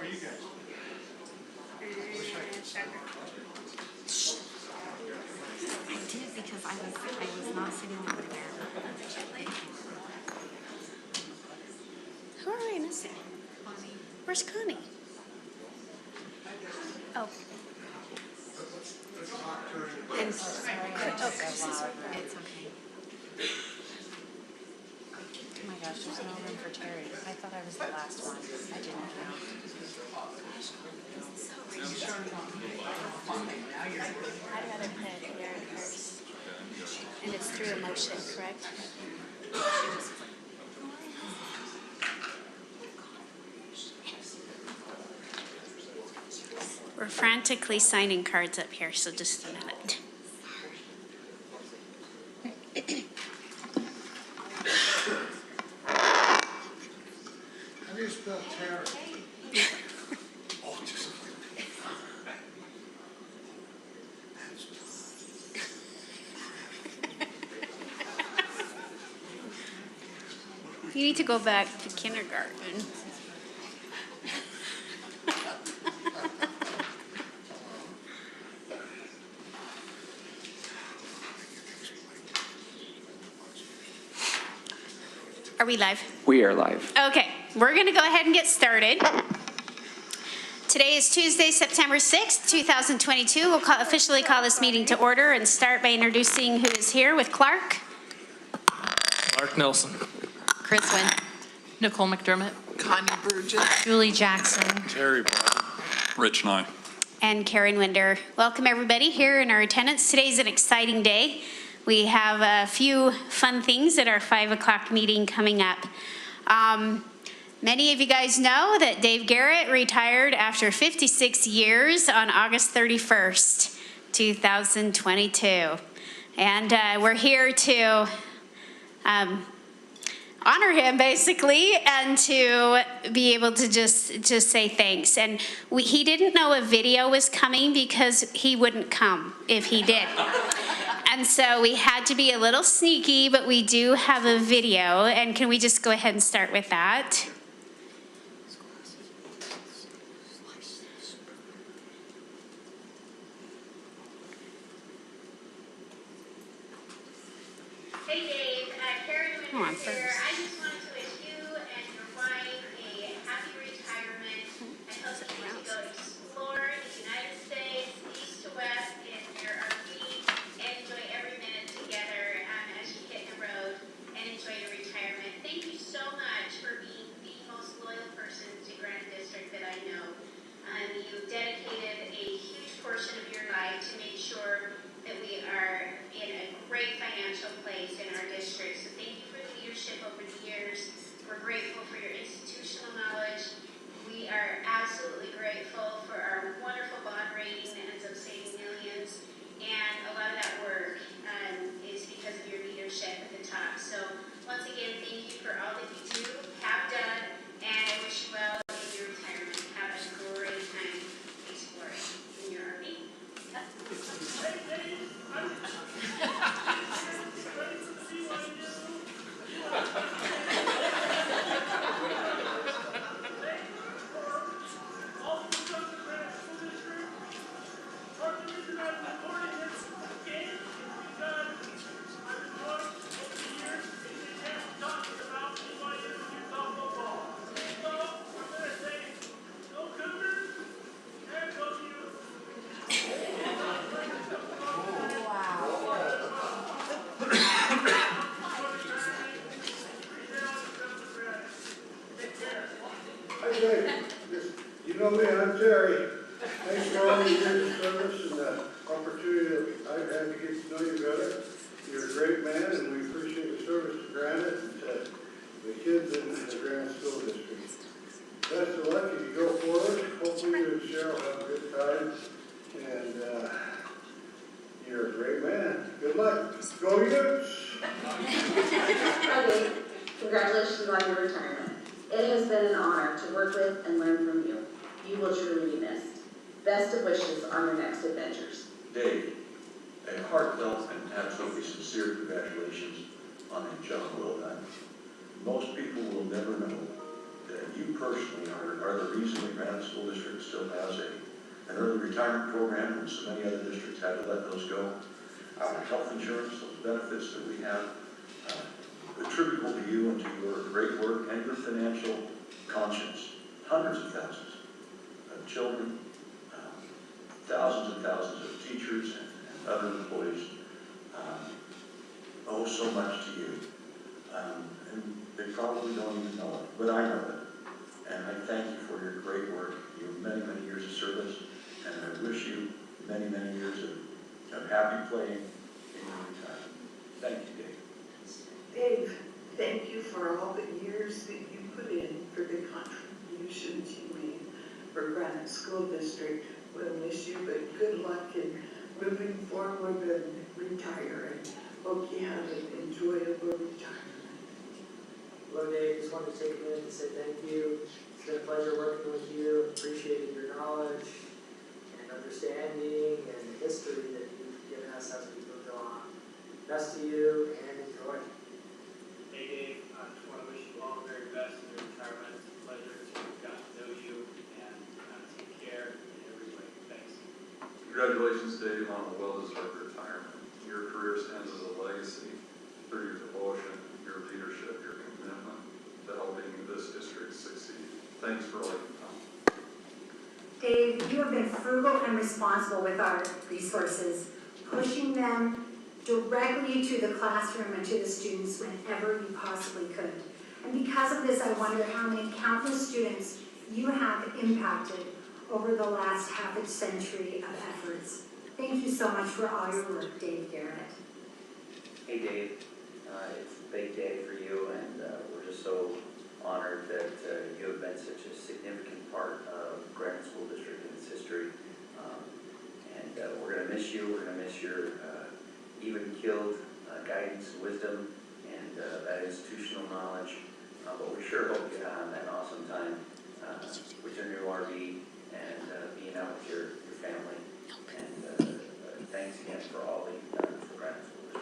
are you guys? I did because I was not sitting over there. Who are we missing? Where's Connie? Oh. And It's okay. Oh my gosh, there's no room for Terry. I thought I was the last one. I didn't count. I'd rather put Mary first. And it's through emotion, correct? We're frantically signing cards up here, so just a minute. How do you spell Terry? You need to go back to kindergarten. Are we live? We are live. Okay, we're going to go ahead and get started. Today is Tuesday, September 6th, 2022. We'll officially call this meeting to order and start by introducing who is here with Clark. Mark Nelson. Chris Wynn. Nicole McDermott. Connie Burgess. Julie Jackson. Terry Brown. Rich and I. And Karen Winder. Welcome everybody here in our attendance. Today's an exciting day. We have a few fun things at our 5 o'clock meeting coming up. Many of you guys know that Dave Garrett retired after 56 years on August 31st, 2022. And we're here to honor him basically and to be able to just say thanks. And he didn't know a video was coming because he wouldn't come if he did. And so we had to be a little sneaky, but we do have a video. And can we just go ahead and start with that? Hey Dave, Karen Winder here. I just wanted to wish you and your wife a happy retirement. I hope that you get to go explore the United States, east to west in your RV, and enjoy every minute together as you hit the road and enjoy your retirement. Thank you so much for being the most loyal person to Granite District that I know. You dedicated a huge portion of your life to make sure that we are in a great financial place in our district. So thank you for the leadership over the years. We're grateful for your institutional knowledge. We are absolutely grateful for our wonderful bond rating that ends up saving millions. And a lot of that work is because of your leadership at the top. So once again, thank you for all that you do, have done, and I wish you well in your retirement. Have a great time exploring in your RV. Hi Dave, you know me, I'm Terry. Thanks for all your years of service and the opportunity that I've had to get to know you better. You're a great man and we appreciate your service to Granite and to the kids in the Granite School District. Best of luck as you go forward. Hopefully you and Cheryl have a good time and you're a great man. Good luck. Go Utes! Hi Dave, congratulations on your retirement. It has been an honor to work with and learn from you. You will truly be missed. Best of wishes on your next adventures. Dave, a heartfelt and absolutely sincere congratulations on a job well done. Most people will never know that you personally are the reason the Granite School District still has an early retirement program when so many other districts had to let those go. Our health insurance, those benefits that we have, attributable to you and to your great work and your financial conscience. Hundreds of thousands of children, thousands and thousands of teachers and other employees owe so much to you. And they probably don't even know it, but I know it. And I thank you for your great work, your many, many years of service, and I wish you many, many years of happy playing in your retirement. Thank you, Dave. Dave, thank you for all the years that you put in, for the contributions you made for Granite School District. We'll miss you, but good luck in moving forward and retiring. Hope you have an enjoyable retirement. Hello, Dave. Just wanted to take a minute to say thank you. It's been a pleasure working with you. Appreciated your knowledge and understanding and the history that you've given us as we move on. Best to you and enjoy. Hey Dave, I just want to wish you all the very best in your retirement. It's a pleasure to have gotten to know you and take care in every way. Thanks. Congratulations, Dave, on a well-deserved retirement. Your career stands as a legacy through your devotion, your leadership, your commitment to helping this district succeed. Thanks for all you've done. Dave, you have been frugal and responsible with our resources, pushing them directly to the classroom and to the students whenever you possibly could. And because of this, I wonder how many countless students you have impacted over the last half a century of efforts. Thank you so much for all your work, Dave Garrett. Hey Dave, it's a big day for you, and we're just so honored that you have been such a significant part of Granite School District and its history. And we're going to miss you. We're going to miss your even-keeled guidance, wisdom, and that institutional knowledge. But we sure hope you have an awesome time with your new RV and being out with your family. And thanks again for all that you've done for Granite School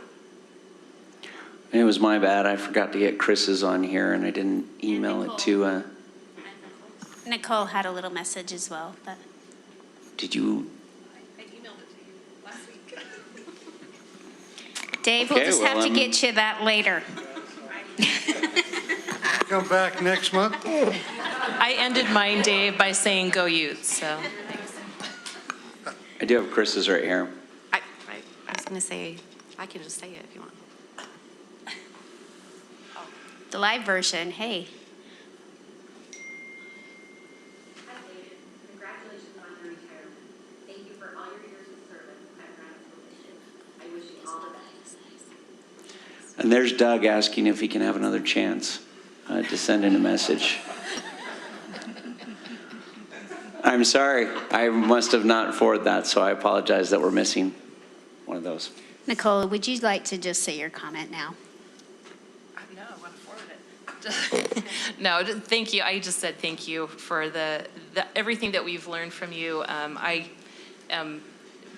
District. It was my bad. I forgot to get Chris's on here, and I didn't email it to. Nicole had a little message as well, but. Did you? I emailed it to you last week. Dave, we'll Okay, just well, have to get you that later. Come back next month. I ended mine, Dave, by saying go Utes, so. I do have Chris's right here. I was going to say, I can just say it if you want. The live version, hey. Hi, David. Congratulations on your retirement. Thank you for all your years of service at Granite School District. I wish you all the best. And there's Doug asking if he can have another chance to send in a message. I'm sorry. I must have not forwarded that, so I apologize that we're missing one of those. Nicole, would you like to just say your comment now? No, I want to forward it. No, thank you. I just said thank you for the everything that we've learned from you. I am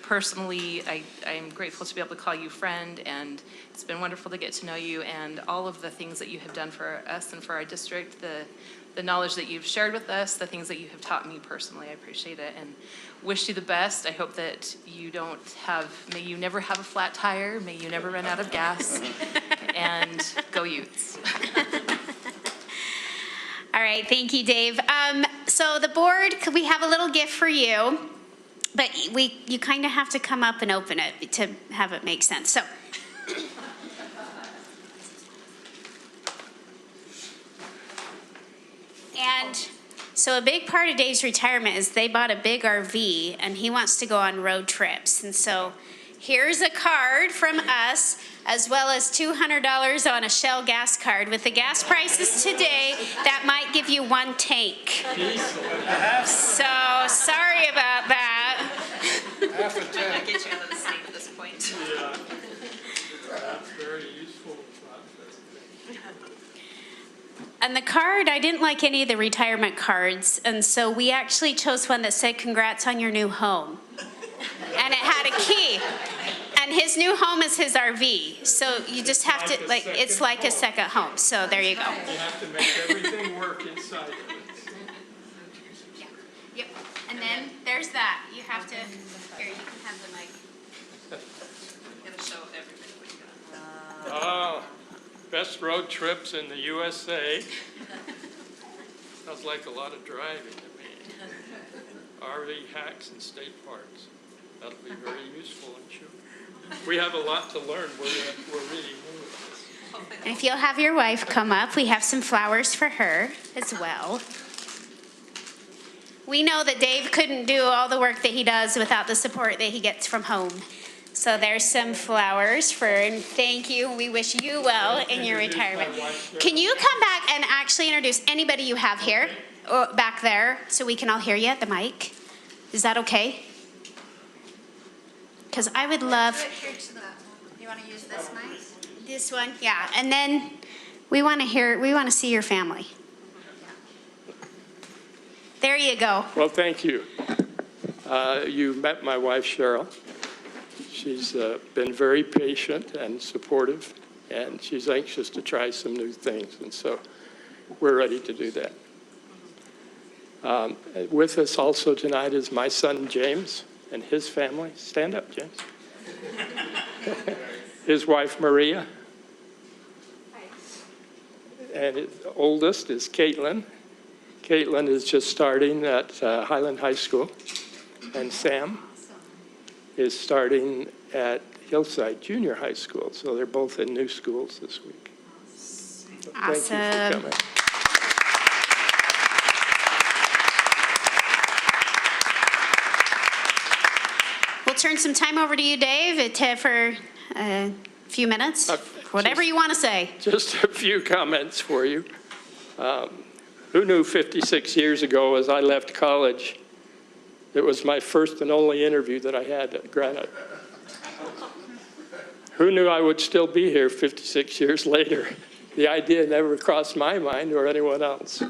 personally, I'm grateful to be able to call you friend, and it's been wonderful to get to know you and all of the things that you have done for us and for our district, the knowledge that you've shared with us, the things that you have taught me personally. I appreciate it and wish you the best. I hope that you may you never have a flat tire, may you never run out of gas, and go Utes. All right, thank you, Dave. So the board, we have a little gift for you, but you kind of have to come up and open it to have it make sense. So. And so a big part of Dave's retirement is they bought a big RV, and he wants to go on road trips. And so here's a card from us, as well as $200 on a Shell gas card. With the gas prices today, that might give you one tank. So sorry about that. Half a tank. Might get you out of the state at this point. Yeah. That's very useful. And the card, I didn't like any of the retirement cards, and so we actually chose one that said, "Congrats on your new home." And it had a key. And And his new home is his RV, so you just have to, like, it's like a second home, so there you go. You have to make everything work inside of it. Yep, and then there's that, you have to, here, you can have the mic. Gotta show everybody what you got. Oh, best road trips in the USA. Sounds like a lot of driving to me. RV hacks and state parks. That'll be very useful, I'm sure. We have a lot to learn. We're really new at this. And if you'll have your wife come up, we have some flowers for her as well. We know that Dave couldn't do all the work that he does without the support that he gets from home. So there's some flowers for, and thank you. We wish you well in your retirement. Can you come back and actually introduce anybody you have here, back there, so we can all hear you at the mic? Is that okay? Because I would love. You want to use this mic? This one, yeah. And then we want to see your family. There you go. Well, thank you. You met my wife, Cheryl. She's been very patient and supportive, and she's anxious to try some new things, and so we're ready to do that. With us also tonight is my son, James, and his family. Stand up, James. His wife, Maria. And his oldest is Caitlin. Caitlin is just starting at Highland High School. And Sam is starting at Hillside Junior High School. So they're both in new schools this week. So Awesome. Thank you for coming. We'll turn some time over to you, Dave, for a few minutes. Whatever you want to say. Just a few comments for you. Who knew 56 years ago as I left college, it was my first and only interview that I had at Granite. Who knew I would still be here 56 years later? The idea never crossed my mind or anyone else.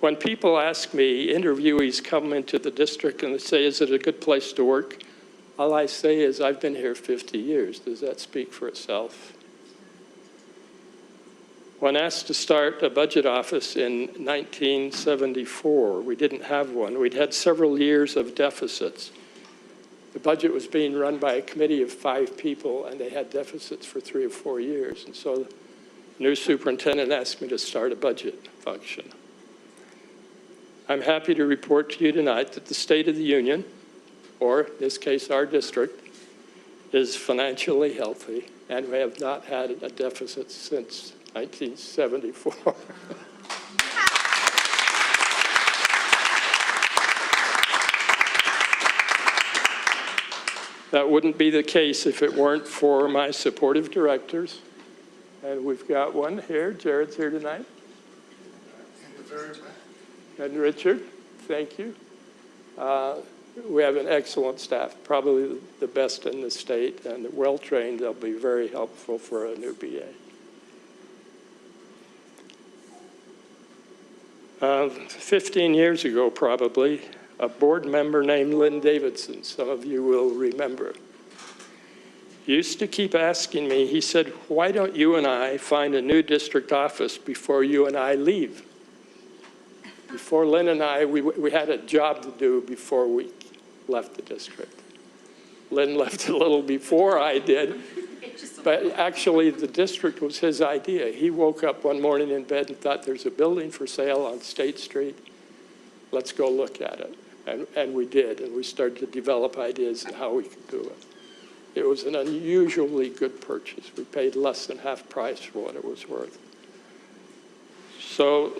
When people ask me, interviewees come into the district and they say, is it a good place to work? All I say is, I've been here 50 years. Does that speak for itself? When asked to start a budget office in 1974, we didn't have one. We'd had several years of deficits. The budget was being run by a committee of 5 people, and they had deficits for 3 or 4 years. And so the new superintendent asked me to start a budget function. I'm happy to report to you tonight that the State of the Union, or in this case our district, is financially healthy, and we have not had a deficit since 1974. That wouldn't be the case if it weren't for my supportive directors. And we've got one here. Jared's here tonight. And Richard, thank you. We have an excellent staff, probably the best in the state, and well-trained. They'll be very helpful for a new BA. 15 years ago, probably, a board member named Lynn Davidson, some of you will remember, used to keep asking me, he said, why don't you and I find a new district office before you and I leave? Before Lynn and I, we had a job to do before we left the district. Lynn left a little before I did, but actually the district was his idea. He woke up one morning in bed and thought, there's a building for sale on State Street. Let's go look at it. And we did, and we started to develop ideas on how we could do it. It was an unusually good purchase. We paid less than half price for what it was worth. So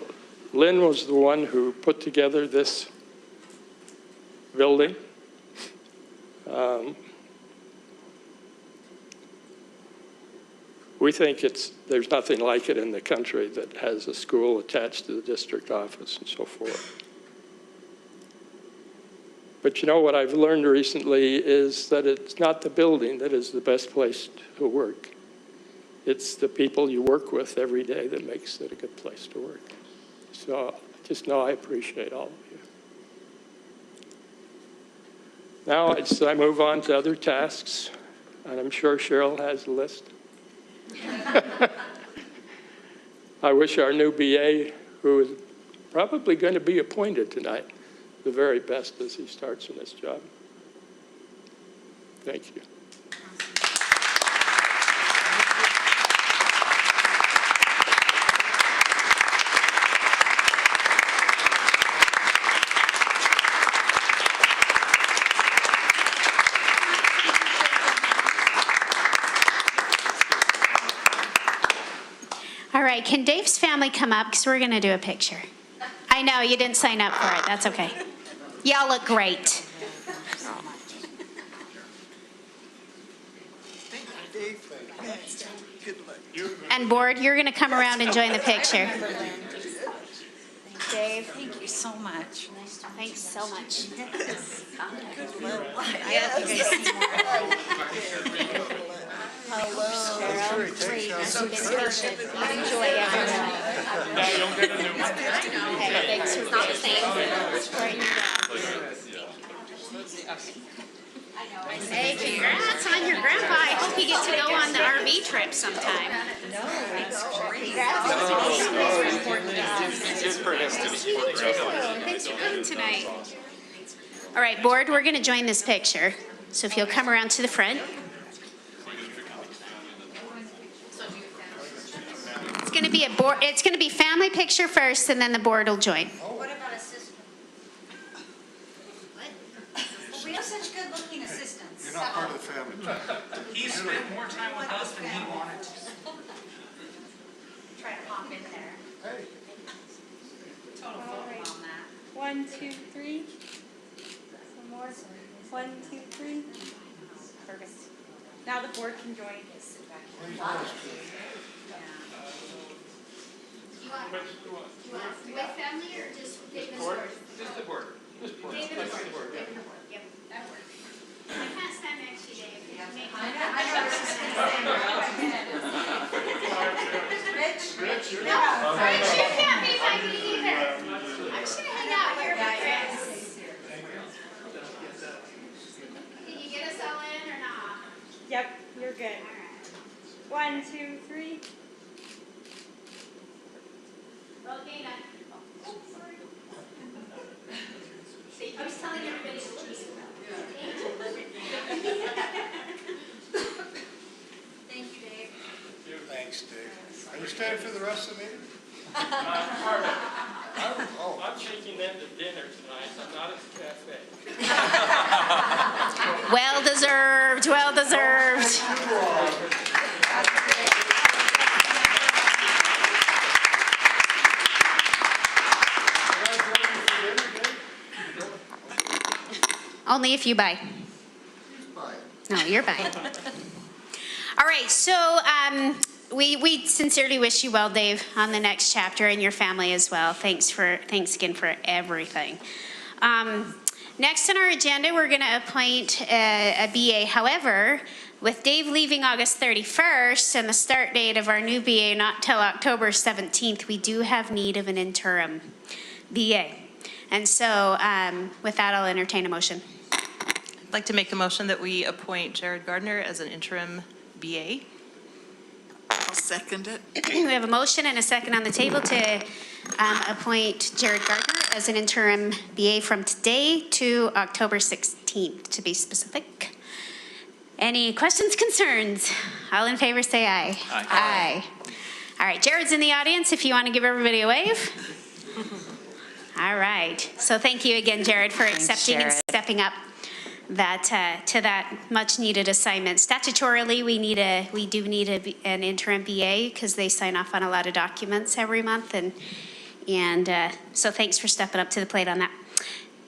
Lynn was the one who put together this building. We think there's nothing like it in the country that has a school attached to the district office and so forth. But you know what I've learned recently is that it's not the building that is the best place to work. It's the people you work with every day that makes it a good place to work. So just know I appreciate all of you. Now, as I move on to other tasks, and I'm sure Cheryl has a list. I wish our new BA, who is probably going to be appointed tonight, the very best as he starts in this job. Thank you. All right, can Dave's family come up? Because we're going to do a picture. I know, you didn't sign up for it. That's okay. Y'all look great. And board, you're going to come around and join the picture. Dave, Thank you so much. thanks so much. Sure, it takes Enjoy everyone. Okay, thanks for Hey, congrats on your grandpa. I hope you get to go on the RV trip sometime. Thanks for coming tonight. All right, board, we're going to join this picture. So if you'll come around to the front. It's going to be family picture first, and then the board will join. What about assistants? What? We have such good-looking assistants. You're not part of the family. He spent more time with us than he wanted to. Try to pop in there. Hey. Total photo on that. 1, 2, 3. Some more. 1, 2, 3. Perfect. Now the board can join. With family or just David Board? Just the board. David Board. Yep, that works. I can't stand next to you, Dave. Rich? No, Rich, you can't be my me either. I'm just gonna hang out here with Chris. Can you get us all in or not? Yep, you're good. 1, 2, 3. Okay, done. Oh, sorry. See, I was telling everybody to cheese. Thank you, Dave. Thanks, Dave. Are you staying for the rest of the meeting? I'm taking them to dinner tonight. I'm not at the cafe. Well deserved, well deserved. Only if you buy. No, you're buying. All right, so we sincerely wish you well, Dave, on the next chapter, and your family as well. Thanks again for everything. Next on our agenda, we're going to appoint a BA. However, with Dave leaving August 31st and the start date of our new BA not till October 17th, we do have need of an interim BA. And so with that, I'll entertain a motion. I'd like to make a motion that we appoint Jared Gardner as an interim BA. I'll second it. We have a motion and a second on the table to appoint Jared Gardner as an interim BA from today to October 16th, to be specific. Any questions, concerns? All in favor say aye. Aye. Aye. All right, Jared's in the audience if you want to give everybody a wave. All right. So thank you again, Jared, for accepting and stepping up that to that much needed assignment. Statutorily, we do need an interim BA because they sign off on a lot of documents every month, and so thanks for stepping up to the plate on that.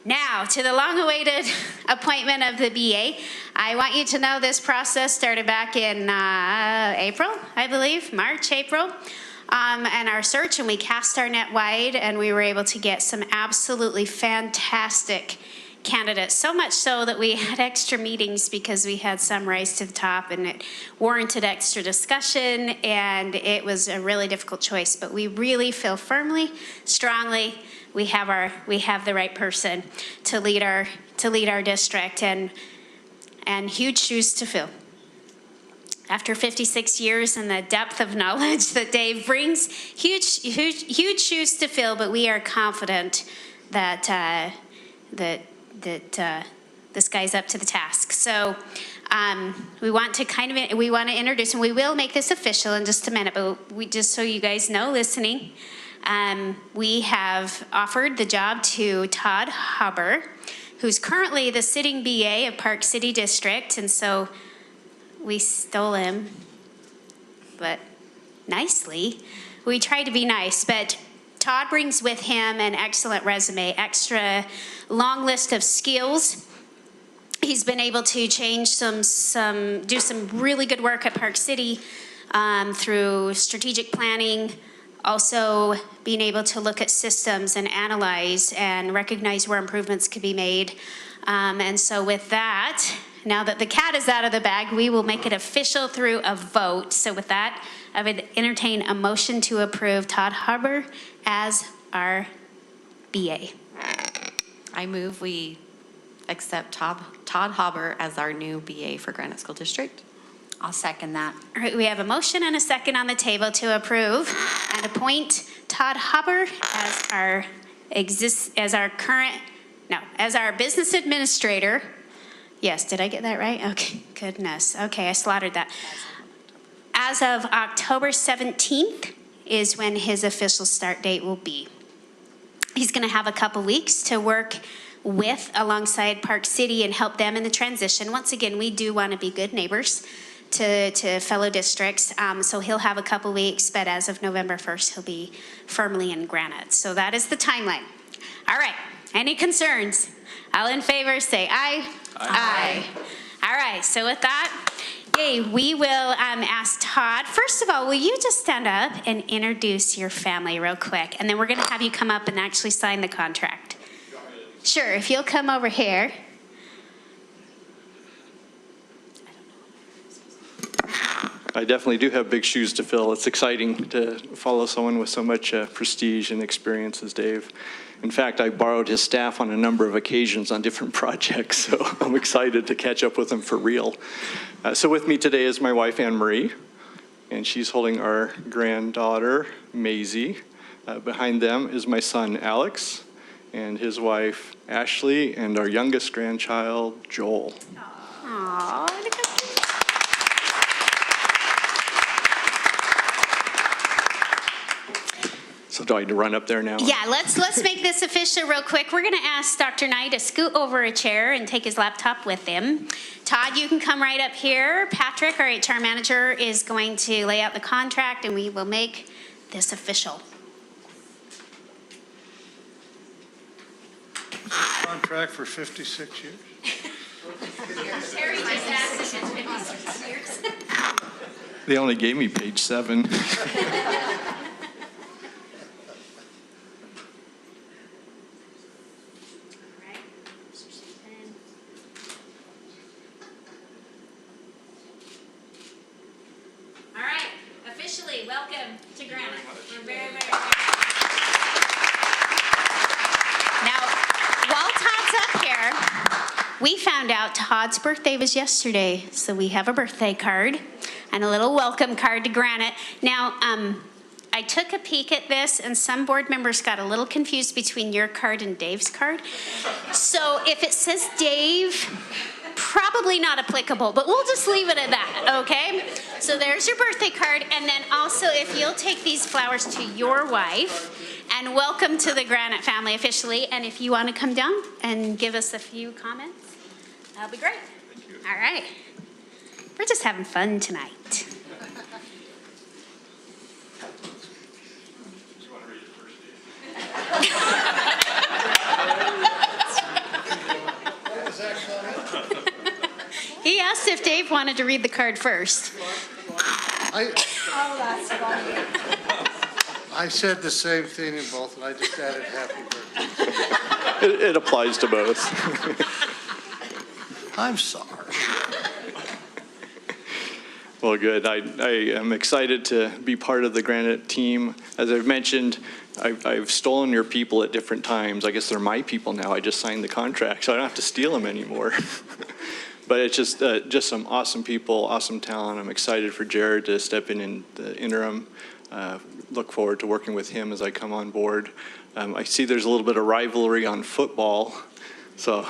Now, to the long-awaited appointment of the BA, I want you to know this process started back in April, I believe, March, April. And our search, and we cast our net wide, and we were able to get some absolutely fantastic candidates, so much so that we had extra meetings because we had some rise to the top, and it warranted extra discussion, and it was a really difficult choice. But we really feel firmly, strongly, we have the right person to lead our district, and huge shoes to fill. after 56 years and the depth of knowledge that Dave brings. Huge shoes to fill, but we are confident that this guy's up to the task. So we want to introduce, and we will make this official in just a minute, but just so you guys know, listening, we have offered the job to Todd Huber, who's currently the sitting BA of Park City District, and so we stole him, but nicely. We tried to be nice, but Todd brings with him an excellent resume, extra long list of skills. He's been able to change do some really good work at Park City through strategic planning, also being able to look at systems and analyze and recognize where improvements could be made. And so with that, now that the cat is out of the bag, we will make it official through a vote. So with that, I would entertain a motion to approve Todd Huber as our BA. I move we accept Todd Huber as our new BA for Granite School District. I'll second that. All right, we have a motion and a second on the table to approve and appoint Todd Huber as our business administrator. Yes, did I get that right? Okay, goodness. Okay, I slaughtered that. As of October 17th is when his official start date will be. He's going to have a couple weeks to work alongside Park City and help them in the transition. Once again, we do want to be good neighbors to fellow districts. So he'll have a couple weeks, but as of November 1st, he'll be firmly in Granite. So that is the timeline. All right, any concerns? All in favor, say aye. Aye. All right, so with that, we will ask Todd. First of all, will you just stand up and introduce your family real quick? And then we're going to have you come up and actually sign the contract. Sure, if you'll come over here. I definitely do have big shoes to fill. It's exciting to follow someone with so much prestige and experience as Dave. In fact, I borrowed his staff on a number of occasions on different projects, so I'm excited to catch up with him for real. So with me today is my wife, Anne Marie, and she's holding our granddaughter, Maisie. Behind them is my son, Alex, and his wife, Ashley, and our youngest grandchild, Joel. Aww. So do I need to run up there now? Yeah, let's make this official real quick. We're going to ask Dr. Nye to scoot over a chair and take his laptop with him. Todd, you can come right up here. Patrick, our HR manager, is going to lay out the contract, and we will make this official. Contract for 56 years? Terry just asked us in 56 years. They only gave me page 7. Welcome to Granite. We're very, very excited. Now, while Todd's up here, we found out Todd's birthday was yesterday, so we have a birthday card and a little welcome card to Granite. Now, I took a peek at this, and some board members got a little confused between your card and Dave's card. So if it says Dave, probably not applicable, but we'll just leave it at that, okay? So there's your birthday card, and then also if you'll take these flowers to your wife, and welcome to the Granite family officially, and if you want to come down and give us a few comments, that'll be great. Thank you. All right. We're just having fun tonight. He asked if Dave wanted to read the card first. I said the same thing in both, and I just added happy birthday. It applies to both. I'm sorry. Well, good. I am excited to be part of the Granite team. As I've mentioned, I've stolen your people at different times. I guess they're my people now. I just signed the contract, so I don't have to steal them anymore. But it's just some awesome people, awesome talent. I'm excited for Jared to step in the interim. Look forward to working with him as I come on board. I see there's a little bit of rivalry on football. So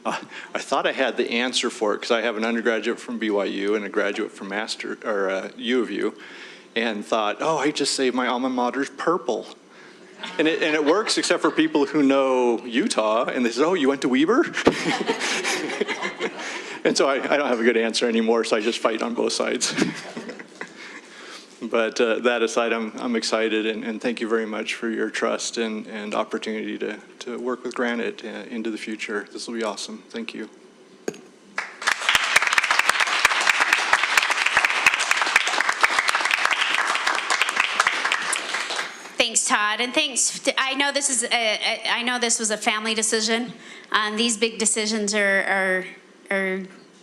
I thought I had the answer for it because I have an undergraduate from BYU and a graduate from U of U, and thought, oh, I just saved my alma mater's purple. And it works except for people who know Utah, and they say, oh, you went to Weber? And so I don't have a good answer anymore, so I just fight on both sides. But that aside, I'm excited, and thank you very much for your trust and opportunity to work with Granite into the future. This will be awesome. Thank you. Thanks, Todd, and thanks. I know this was a family decision. These big decisions are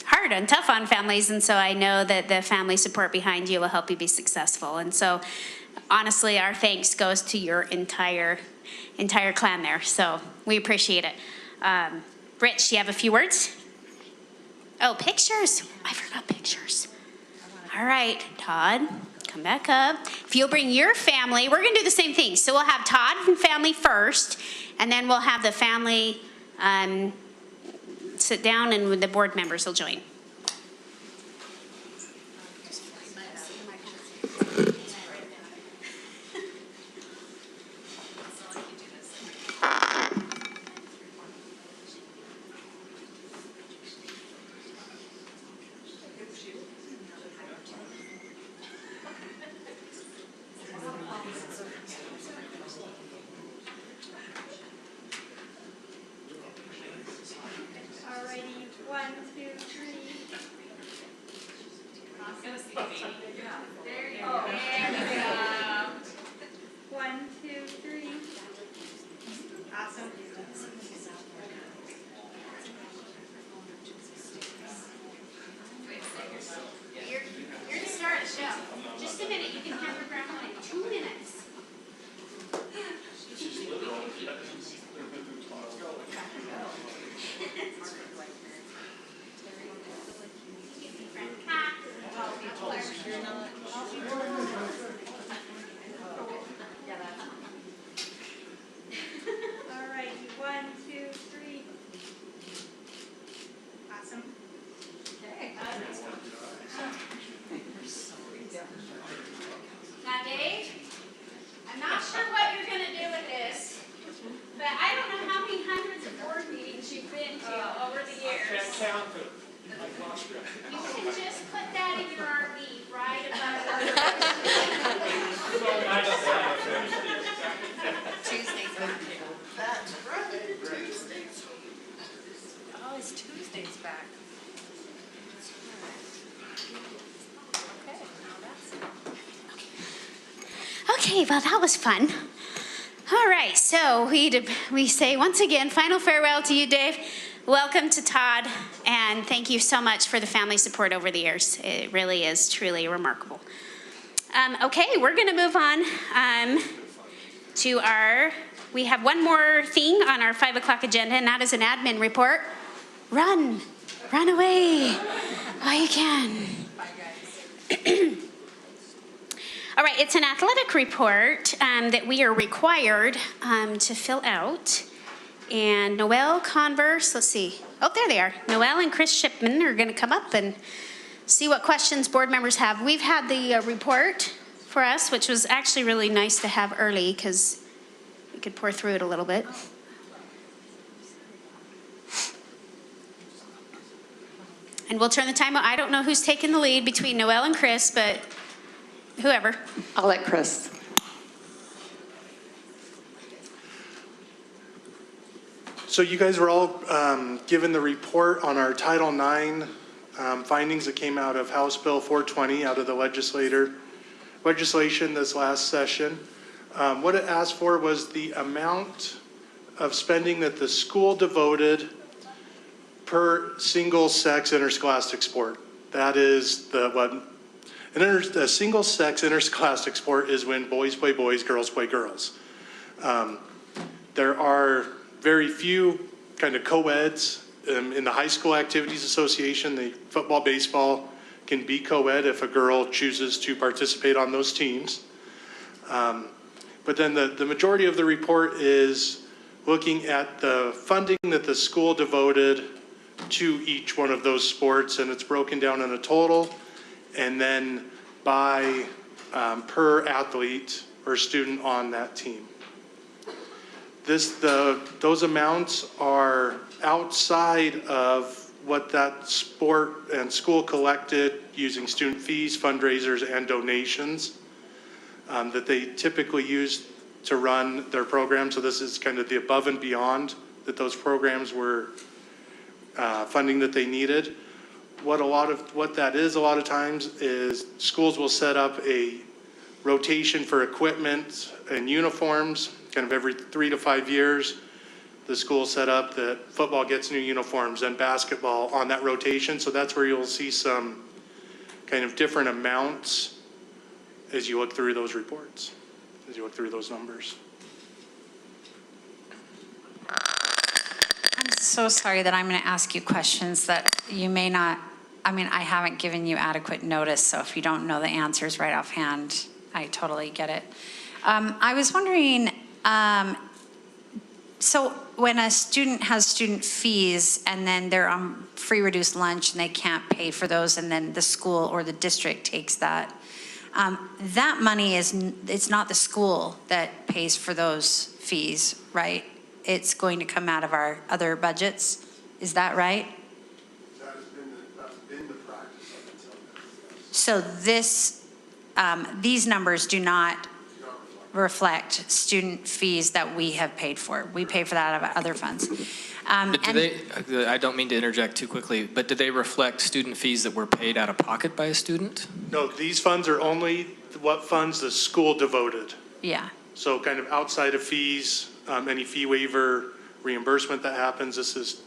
hard and tough on families, and so I know that the family support behind you will help you be successful. And so, honestly, our thanks goes to your entire clan there. So we appreciate it. Rich, you have a few words? Oh, pictures! I forgot pictures. All right, Todd. Come back up. If you'll bring your family, we're going to do the same thing. So we'll have Todd and family first, and then we'll have the family sit down, and the board members will join. Now, Dave, I'm not sure what you're going to do with this, but I don't know how many hundreds of board meetings you've been to over the years. I can't count them. You can just put that in your RV right above Tuesday's back. That's right, Tuesdays. Oh, it's Tuesday's back. Okay, well, that was fun. All right, so we say once again, final farewell to you, Dave. Welcome to Todd, and thank you so much for the family support over the years. It really is truly remarkable. Okay, we're going to move on to we have one more thing on our 5 o'clock agenda, and that is an admin report. Run away while you can. Bye, guys. All right, it's an athletic report that we are required to fill out. And Noelle, Converse, let's see. Oh, there they are. Noelle and Chris Shipman are going to come up and see what questions board members have. We've had the report for us, which was actually really nice to have early because we could pour through it a little bit. And we'll turn the time on. I don't know who's taking the lead between Noelle and Chris, but whoever. I'll let Chris. So you guys were all given the report on our Title IX findings that came out of House Bill 420 out of the legislation this last session. What it asked for was the amount of spending that the school devoted per single-sex interscholastic sport. That is a single-sex interscholastic sport is when boys play boys, girls play girls. There are very few kind of co-eds In the High School Activities Association, the football, baseball can be co-ed if a girl chooses to participate on those teams. But then the majority of the report is looking at the funding that the school devoted to each one of those sports, and it's broken down in a total, and then by per athlete or student on that team. Those amounts are outside of what that sport and school collected using student fees, fundraisers, and donations that they typically use to run their program. So this is kind of the above and beyond that those programs were funding that they needed. What that is a lot of times is schools will set up a rotation for equipment and uniforms, kind of every 3 to 5 years. The school set up that football gets new uniforms and basketball on that rotation. So that's where you'll see some kind of different amounts as you look through those reports, as you look through those numbers. I'm so sorry that I'm going to ask you questions that you may not, I haven't given you adequate notice, so if you don't know the answers right offhand, I totally get it. I was wondering, so when a student has student fees and then they're on free reduced lunch and they can't pay for those, and then the school or the district takes that, that money it's not the school that pays for those fees, right? It's going to come out of our other budgets. Is that right? That's been the practice up until now. So these numbers do not reflect student fees that we have paid for. We pay for that out of other funds. But I don't mean to interject too quickly, but do they reflect student fees that were paid out of pocket by a student? No, these funds are only what funds the school devoted. Yeah. So kind of outside of fees, any fee waiver reimbursement that happens, this is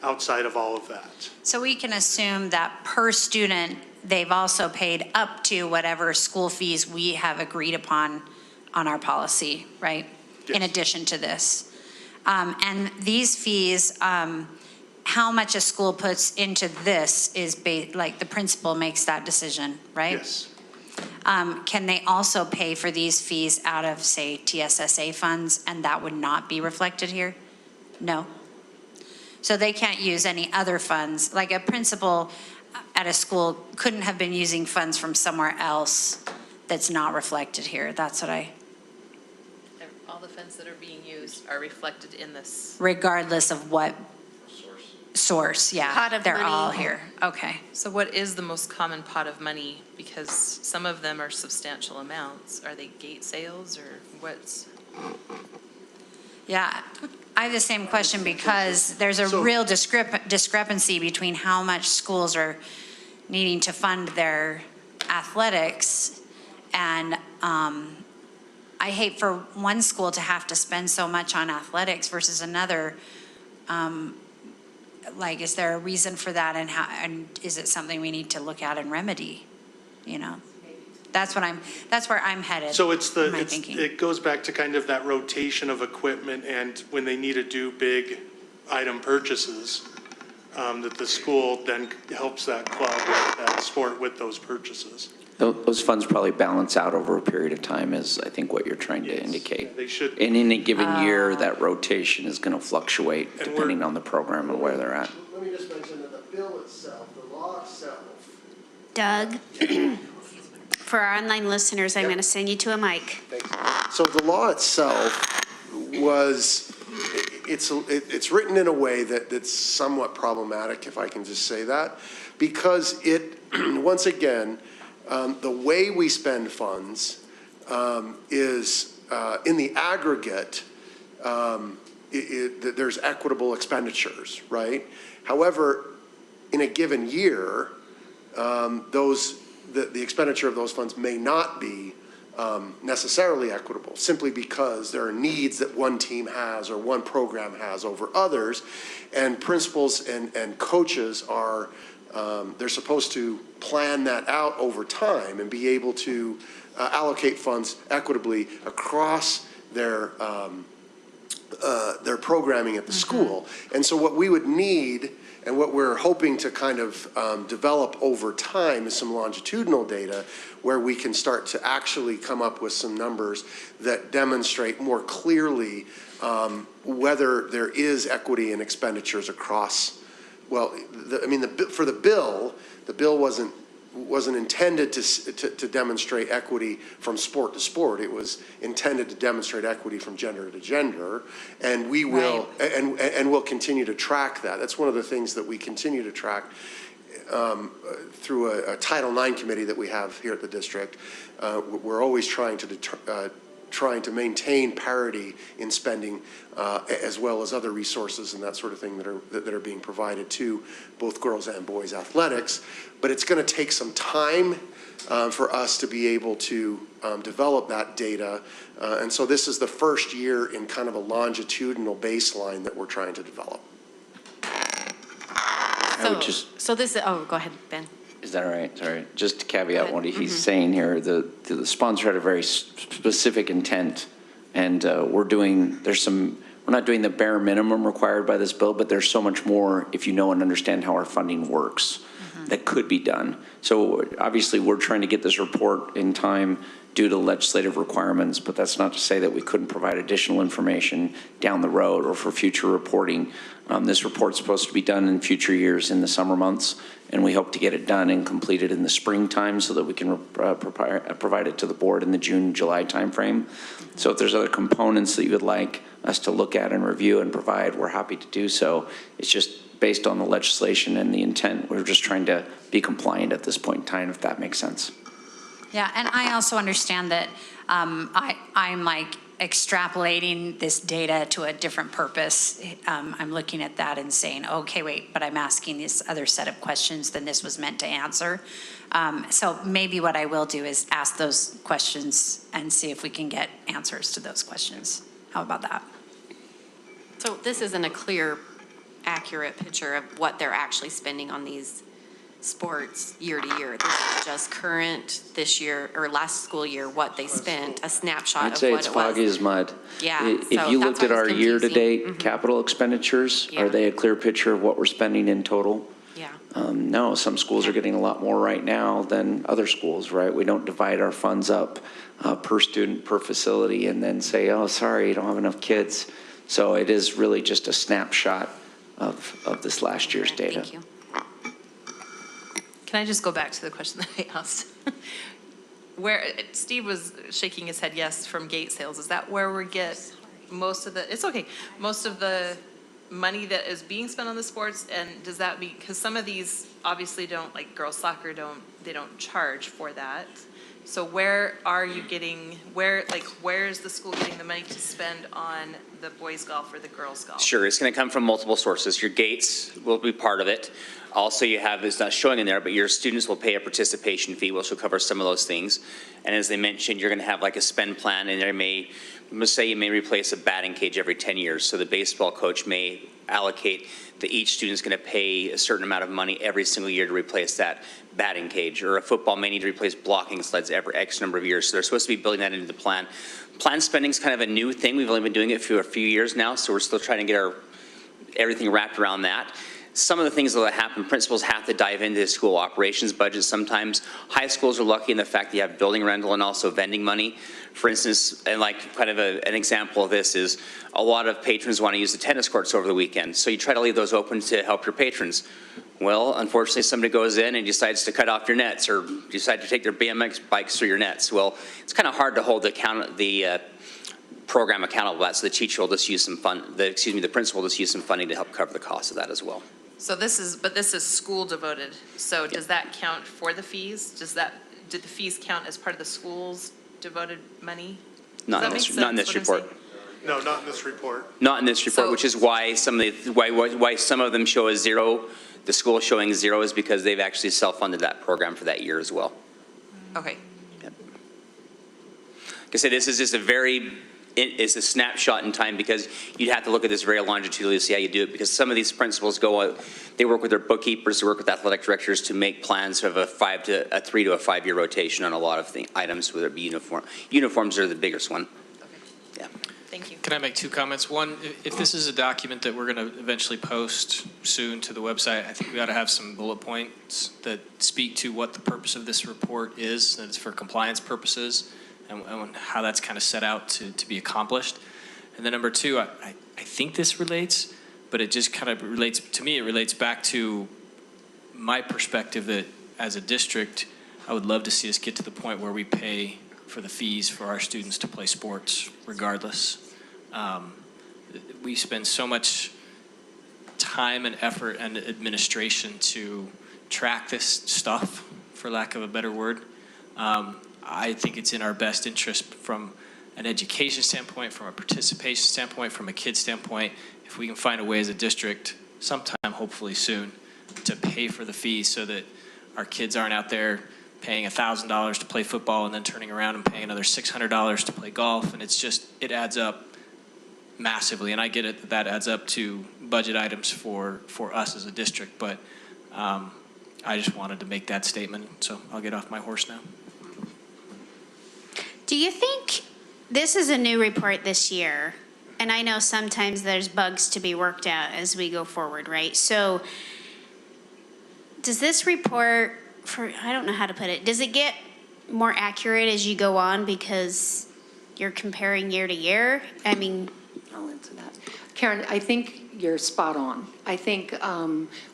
outside of all of that. So we can assume that per student, they've also paid up to whatever school fees we have agreed upon on our policy, right? Yes. In addition to this. And these fees, how much a school puts into this is like the principal makes that decision, right? Yes. Can they also pay for these fees out of, say, TSSA funds, and that would not be reflected here? No. So they can't use any other funds. Like a principal at a school couldn't have been using funds from somewhere else that's not reflected here. That's what All the funds that are being used are reflected in this. regardless of what source, yeah. Pot of they're money. all here. Okay. So what is the most common pot of money? Because some of them are substantial amounts. Are they gate sales or what's? Yeah, I have the same question because there's a real discrepancy between how much schools are needing to fund their athletics, and I hate for one school to have to spend so much on athletics versus another. Like, is there a reason for that, and is it something we need to look at and remedy? You know, that's where I'm headed. So thinking. it goes back to kind of that rotation of equipment, and when they need to do big item purchases, that the school then helps that club or that sport with those purchases. Those funds probably balance out over a period of time, is I think what you're trying to indicate. They should. In any given year, that rotation is going to fluctuate depending on the program and where they're at. Let me just mention that the bill itself, the law itself. Doug, for our online listeners, I'm going to send you to a mic. So the law itself was, it's written in a way that's somewhat problematic, if I can just say that, because it, once again, the way we spend funds is, in the aggregate, there's equitable expenditures, right? However, in a given year, the expenditure of those funds may not be necessarily equitable, simply because there are needs that one team has or one program has over others, and principals and coaches are they're supposed to plan that out over time and be able to allocate funds equitably across their their programming at the school. And so what we would need, and what we're hoping to kind of develop over time, is some longitudinal data where we can start to actually come up with some numbers that demonstrate more clearly whether there is equity in expenditures across, well, for the bill wasn't intended to demonstrate equity from sport to sport. It was intended to demonstrate equity from gender to gender, and we will, and we'll continue to track that. That's one of the things that we continue to track through a Title IX committee that we have here at the district. We're always trying to maintain parity in spending, as well as other resources and that sort of thing that are being provided to both girls and boys athletics. But it's going to take some time for us to be able to develop that data. And so this is the first year in kind of a longitudinal baseline that we're trying to develop. So this is, oh, go ahead, Ben. Is that all right? Sorry. Just to caveat what he's saying here, the sponsor had a very specific intent, and we're not doing the bare minimum required by this bill, but there's so much more if you know and understand how our funding works that could be done. So obviously we're trying to get this report in time due to legislative requirements, but that's not to say that we couldn't provide additional information down the road or for future reporting. This report's supposed to be done in future years in the summer months, and we hope to get it done and completed in the springtime so that we can provide it to the board in the June, July timeframe. So if there's other components that you would like us to look at and review and provide, we're happy to do so. It's just based on the legislation and the intent. We're just trying to be compliant at this point in time, if that makes sense. Yeah, and I also understand that I'm like extrapolating this data to a different purpose. I'm looking at that and saying, okay, wait, but I'm asking this other set of questions than this was meant to answer. So maybe what I will do is ask those questions and see if we can get answers to those questions. How about that? So this isn't a clear, accurate picture of what they're actually spending on these sports year to year. This is just current this year or last school year, what they spent, a snapshot of what it was. I'd say it's foggy as mud. Yeah. If you looked at our year-to-date capital expenditures, are they a clear picture of what we're spending in total? Yeah. No, some schools are getting a lot more right now than other schools, right? We don't divide our funds up per student, per facility, and then say, oh, sorry, you don't have enough kids. So it is really just a snapshot of this last year's data. Thank you. Can I just go back to the question that I asked? Where Steve was shaking his head yes from gate sales, is that where we get most of the, it's okay, most of the money that is being spent on the sports? And does that be, because some of these obviously don't, like girls soccer they don't charge for that. So where are you getting, where is the school getting the money to spend on the boys golf or the girls golf? Sure, it's going to come from multiple sources. Your gates will be part of it. Also, you have, it's not showing in there, but your students will pay a participation fee, which will cover some of those things. And as they mentioned, you're going to have like a spend plan, and there may, let's say you may replace a batting cage every 10 years. So the baseball coach may allocate that each student's going to pay a certain amount of money every single year to replace that batting cage, or a football may need to replace blocking sleds every X number of years. So they're supposed to be building that into the plan. Planned spending is kind of a new thing. We've only been doing it for a few years now, so we're still trying to get everything wrapped around that. Some of the things that happen, principals have to dive into the school operations budget sometimes. High schools are lucky in the fact that you have building rental and also vending money. For instance, and like kind of an example of this is a lot of patrons want to use the tennis courts over the weekend. So you try to leave those open to help your patrons. Well, unfortunately, somebody goes in and decides to cut off your nets or decide to take their BMX bikes through your nets. Well, it's kind of hard to hold the program accountable for that, so the teacher will just use some the principal will just use some funding to help cover the cost of that as well. So this is school devoted. So does that count for the fees? Did the fees count as part of the school's devoted money? Not in this report. No, not in this report. Not in this report, which is why some of them show a zero. The school showing zero is because they've actually self-funded that program for that year as well. Okay. Yep. Like I said, this is just it's a snapshot in time because you'd have to look at this very longitudinally to see how you do it, because some of these principals they work with their bookkeepers, they work with athletic directors to make plans of a 3 to a 5 year rotation on a lot of items, whether it be uniforms are the biggest one. Okay. Yeah. Thank you. Can I make two comments? One, if this is a document that we're going to eventually post soon to the website, I think we ought to have some bullet points that speak to what the purpose of this report is, that it's for compliance purposes, and how that's kind of set out to be accomplished. And then number two, I think this relates, but it just kind of relates, to me, it relates back to my perspective that as a district, I would love to see us get to the point where we pay for the fees for our students to play sports regardless. We spend so much time and effort and administration to track this stuff, for lack of a better word. I think it's in our best interest from an education standpoint, from a participation standpoint, from a kid standpoint, if we can find a way as a district, sometime hopefully soon, to pay for the fees so that our kids aren't out there paying $1,000 to play football and then turning around and paying another $600 to play golf. And it's just, it adds up massively. And I get it that adds up to budget items for us as a district, but I just wanted to make that statement. So I'll get off my horse now. Do you think this is a new report this year? And I know sometimes there's bugs to be worked out as we go forward, right? So does this report, I don't know how to put it, does it get more accurate as you go on because you're comparing year to year? I mean, I'll answer that. Karen, I think you're spot on. I think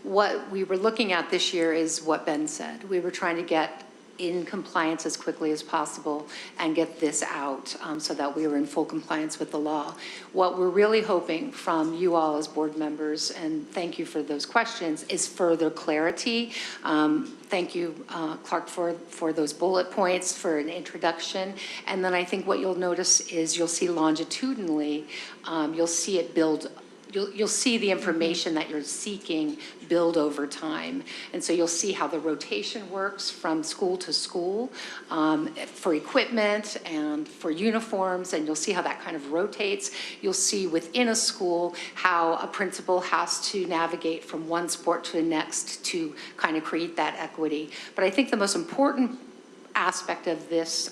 what we were looking at this year is what Ben said. We were trying to get in compliance as quickly as possible and get this out so that we were in full compliance with the law. What we're really hoping from you all as board members, and thank you for those questions, is further clarity. Thank you, Clark, for those bullet points, for an introduction. And then I think what you'll notice is you'll see longitudinally, you'll see it build. You'll see the information that you're seeking build over time. And so you'll see how the rotation works from school to school for equipment and for uniforms, and you'll see how that kind of rotates. You'll see within a school how a principal has to navigate from one sport to the next to kind of create that equity. But I think the most important aspect of this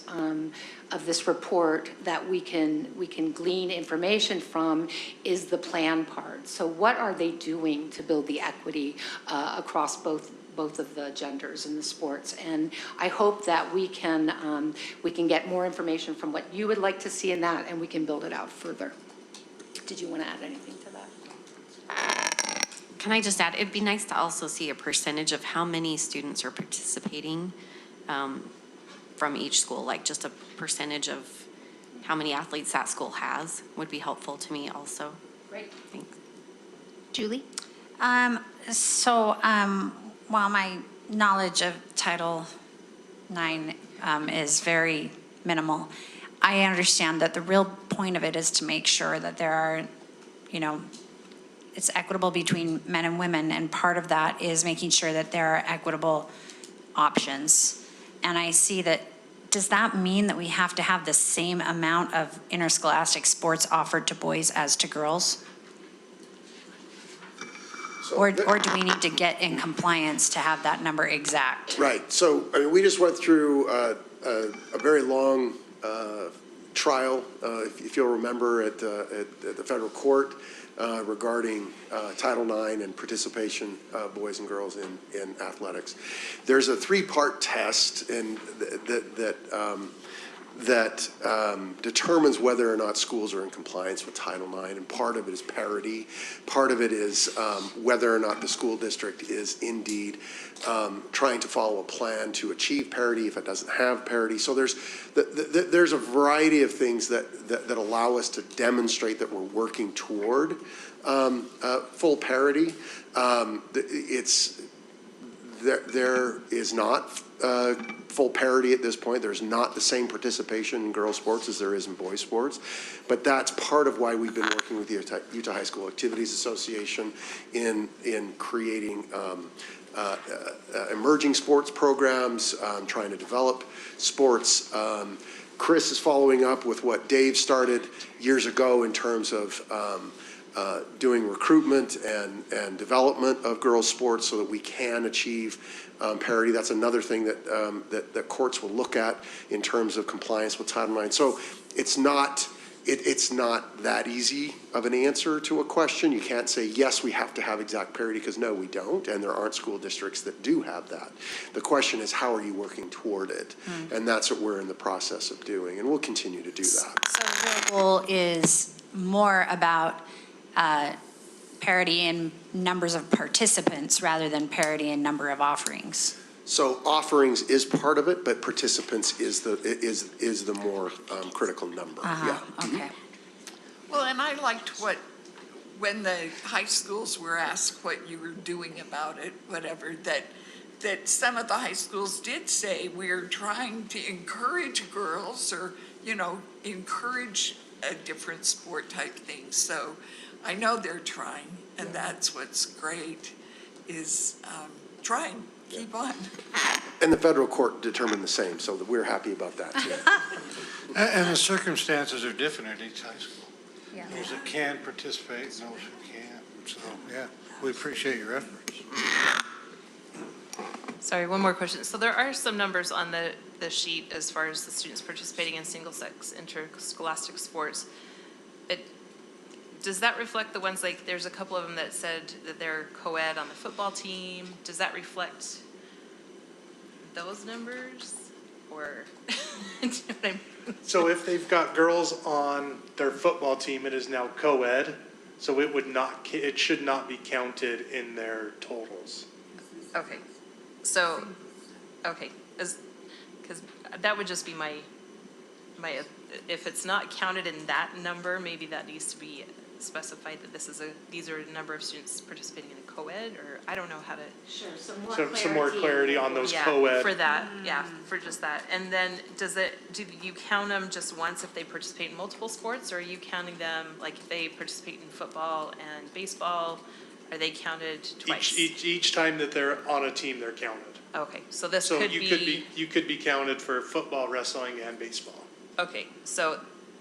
report that we can glean information from is the plan part. So what are they doing to build the equity across both of the genders in the sports? And I hope that we can get more information from what you would like to see in that, and we can build it out further. Did you want to add anything to that? Can I just add, it'd be nice to also see a percentage of how many students are participating from each school, like just a percentage of how many athletes that school has would be helpful to me also. Great. Thanks. Julie? While my knowledge of Title IX is very minimal, I understand that the real point of it is to make sure that there are, it's equitable between men and women, and part of that is making sure that there are equitable options. And I see that, does that mean that we have to have the same amount of interscholastic sports offered to boys as to girls? Or do we need to get in compliance to have that number exact? Right. So, we just went through a very long trial, if you'll remember, at the federal court regarding Title IX and participation of boys and girls in athletics. There's a three-part test that determines whether or not schools are in compliance with Title IX, and part of it is parity. Part of it is whether or not the school district is indeed trying to follow a plan to achieve parity if it doesn't have parity. So there's a variety of things that allow us to demonstrate that we're working toward full parity. There is not full parity at this point. There's not the same participation in girls' sports as there is in boys' sports. But that's part of why we've been working with the Utah High School Activities Association in creating emerging sports programs, trying to develop sports. Chris is following up with what Dave started years ago in terms of doing recruitment and development of girls' sports so that we can achieve parity. That's another thing that courts will look at in terms of compliance with Title IX. So it's not it's not that easy of an answer to a question. You can't say, yes, we have to have exact parity, because no, we don't, and there aren't school districts that do have that. The question is, how are you working toward it? And that's what we're in the process of doing, and we'll continue to do that. So the goal is more about parity in numbers of participants rather than parity in number of offerings. So offerings is part of it, but participants is the more critical number. Yeah. Okay. Well, and I liked when the high schools were asked what you were doing about it, whatever, that some of the high schools did say, we're trying to encourage girls or, encourage a different sport type thing. So I know they're trying, and that's what's great, is trying. Keep on. And the federal court determined the same, so that we're happy about that too. And the circumstances are different at each high school. Those that can participate and those who can't. So, yeah, we appreciate your efforts. Sorry, one more question. So there are some numbers on the sheet as far as the students participating in single-sex interscholastic sports. Does that reflect the ones, like, there's a couple of them that said that they're co-ed on the football team? Does that reflect those numbers? Or, do you know what I mean? So if they've got girls on their football team, it is now co-ed, so it should not be counted in their totals. Okay, so, okay, because that would just be my, if it's not counted in that number, maybe that needs to be specified that these are a number of students participating in a co-ed, or I don't know how to. Sure, Some more clarity on those co-ed. For that, for just that. And then do you count them just once if they participate in multiple sports, or are you counting them, like if they participate in football and baseball, are they counted twice? Each time that they're on a team, they're counted. Okay, so this So could you could be counted for football, wrestling, and baseball. Okay, so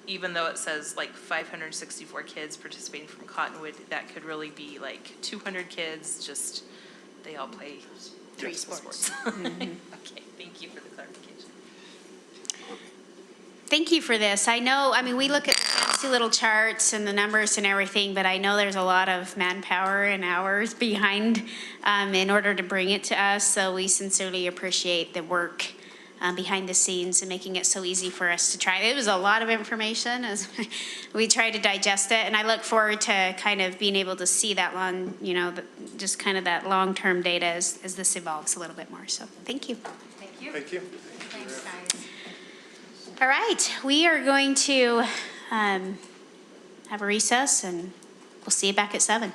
even though it says like 564 kids participating from Cottonwood, that could really be like 200 kids, just they all play three sports. Okay, thank you for the clarification. Thank you for this. I know, we look at the fancy little charts and the numbers and everything, but I know there's a lot of manpower and hours behind in order to bring it to us. So we sincerely appreciate the work behind the scenes and making it so easy for us to try. It was a lot of information as we try to digest it, and I look forward to kind of being able to see that just kind of that long-term data as this evolves a little bit more. So thank you. Thank you. Thank you. Thanks, guys. All right, we are going to have a recess, and we'll see you back at 7.